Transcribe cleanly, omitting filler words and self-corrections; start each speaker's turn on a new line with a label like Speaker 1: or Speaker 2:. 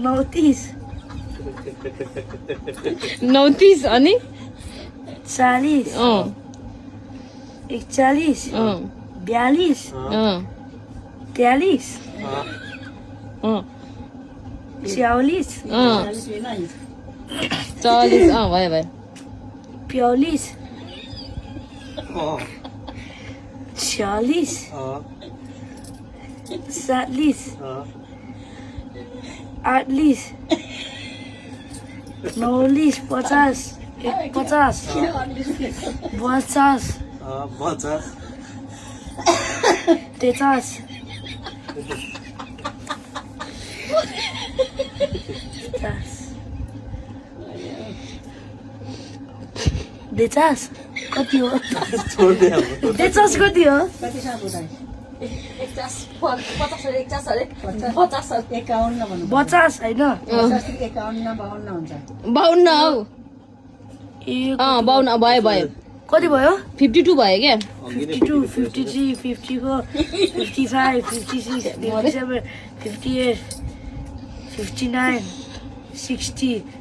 Speaker 1: 39
Speaker 2: 39 अनि
Speaker 1: 40
Speaker 2: अँ
Speaker 1: 41
Speaker 2: अँ
Speaker 1: 42
Speaker 2: अँ
Speaker 1: 43
Speaker 2: अँ
Speaker 1: 46
Speaker 2: अँ 40 अँ भयो भयो
Speaker 1: 45
Speaker 3: अँ
Speaker 1: 46
Speaker 3: अँ
Speaker 1: 47
Speaker 3: अँ
Speaker 1: 48 49 50 50 50
Speaker 3: 50
Speaker 1: 50 50 कति हो
Speaker 3: छोड्दै अब
Speaker 1: 50 कति हो 50 होइन
Speaker 2: 52 हौ
Speaker 1: ए
Speaker 2: अँ 52 भयो भयो
Speaker 1: कति भयो
Speaker 2: 52 भयो क्या
Speaker 1: 52 53 54 55 56 57 58 59 60